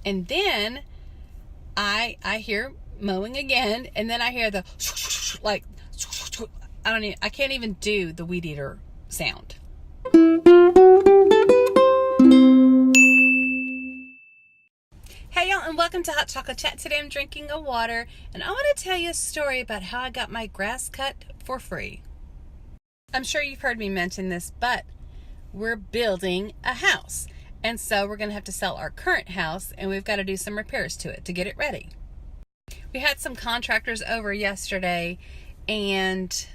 And then I hear mowing again, and then I hear the like, I can't even do the weed eater sound. Hey y'all, and welcome to Hot Chocolate Chat. Today I'm drinking a water, and I want to tell you a story about how I got my grass cut for free. I'm sure you've heard me mention this, but we're building a house. And so we're going to have to sell our current house, and we've got to do some repairs to it to get it ready. We had some contractors over yesterday, and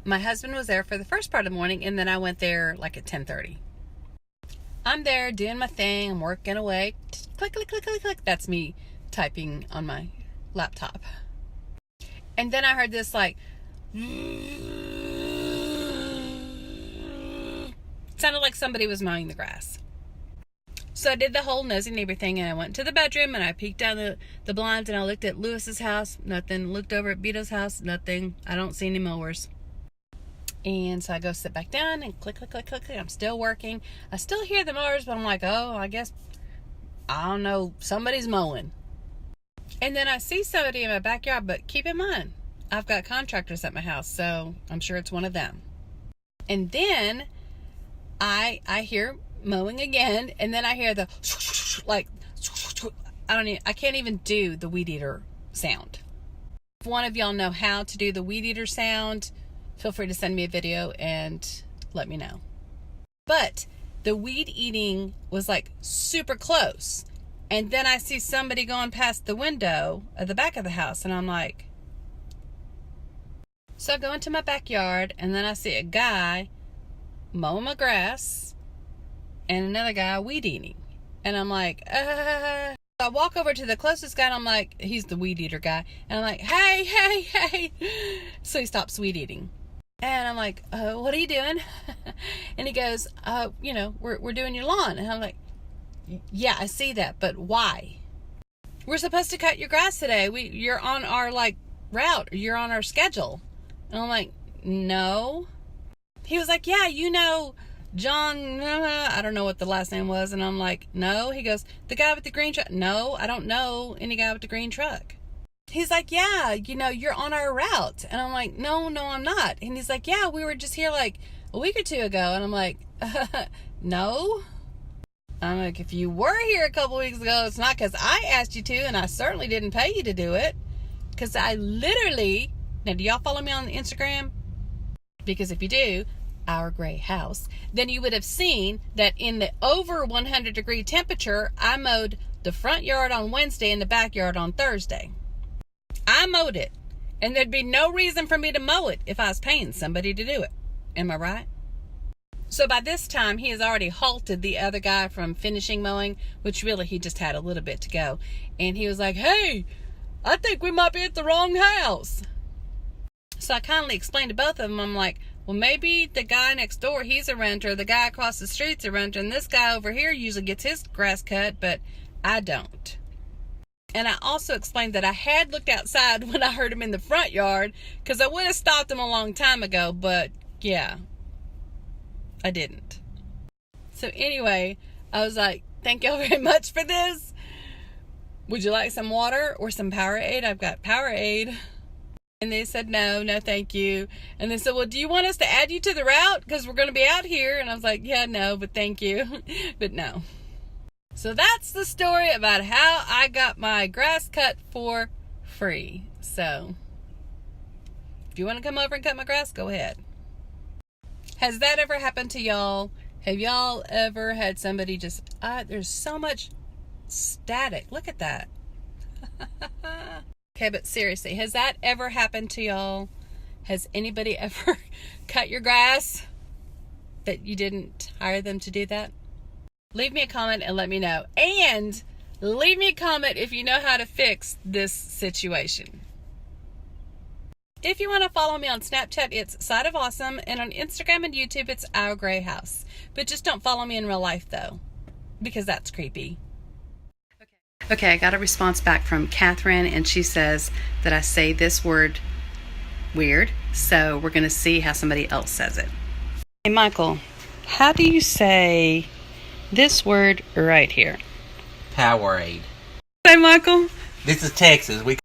my husband was there for the first part of the morning, and then I went there like at 10:30. I'm there doing my thing. I'm working away. Click, click, click, click, click. That's me typing on my laptop. And then I heard this like, sounded like somebody was mowing the grass. So I did the whole nosy neighbor thing, and I went to the bedroom and I peeked down the blinds, and I looked at Lewis's house, nothing. Looked over at Beto's house, nothing. I don't see any mowers. And so I go sit back down and click, click, click, click, click. I'm still working. I still hear the mowers, but I'm like, oh, I guess, I don't know, somebody's mowing. And then I see somebody in my backyard, but keep in mind, I've got contractors at my house, so I'm sure it's one of them. And then I hear mowing again, and then I hear the like, I can't even do the weed eater sound. If one of y'all know how to do the weed eater sound, feel free to send me a video and let me know. But the weed eating was like super close. And then I see somebody going past the window at the back of the house, and I'm like, so I go into my backyard, and then I see a guy mowing my grass and another guy weed eating. And I'm like, I walk over to the closest guy, and I'm like, he's the weed eater guy. And I'm like, hey, hey, hey. So he stops weed eating. And I'm like, what are you doing? And he goes, we're doing your lawn. And I'm like, yeah, I see that, but why? We're supposed to cut your grass today. You're on our route. You're on our schedule. And I'm like, no. He was like, yeah, John, I don't know what the last name was. And I'm like, no. He goes, the guy with the green truck. No, I don't know any guy with the green truck. He's like, yeah, you're on our route. And I'm like, no, I'm not. And he's like, yeah, we were just here like a week or two ago. And I'm like, no. I'm like, if you were here a couple weeks ago, it's not because I asked you to, and I certainly didn't pay you to do it. Because I literally, now do y'all follow me on Instagram? Because if you do, Our Gray House, then you would have seen that in the over 100 degree temperature, I mowed the front yard on Wednesday and the backyard on Thursday. I mowed it, and there'd be no reason for me to mow it if I was paying somebody to do it. Am I right? So by this time, he has already halted the other guy from finishing mowing, which really he just had a little bit to go. And he was like, hey, I think we might be at the wrong house. So I kindly explained to both of them, I'm like, well, maybe the guy next door, he's a renter. The guy across the street's a renter. And this guy over here usually gets his grass cut, but I don't. And I also explained that I had looked outside when I heard him in the front yard, because I would have stopped him a long time ago, but yeah, I didn't. So anyway, I was like, thank y'all very much for this. Would you like some water or some Powerade? I've got Powerade. And they said, no, thank you. And they said, well, do you want us to add you to the route? Because we're going to be out here. And I was like, yeah, no, but thank you. But no. So that's the story about how I got my grass cut for free. So if you want to come over and cut my grass, go ahead. Has that ever happened to y'all? Have y'all ever had somebody just, there's so much static. Look at that. Okay, but seriously, has that ever happened to y'all? Has anybody ever cut your grass that you didn't hire them to do that? Leave me a comment and let me know. And leave me a comment if you know how to fix this situation. If you want to follow me on Snapchat, it's sideofawesome. And on Instagram and YouTube, it's Our Gray House. But just don't follow me in real life, though, because that's creepy. Okay, I got a response back from Catherine, and she says that I say this word weird. So we're going to see how somebody else says it. Hey, Michael, how do you say this word right here? Powerade. Hey, Michael. This is Texas. We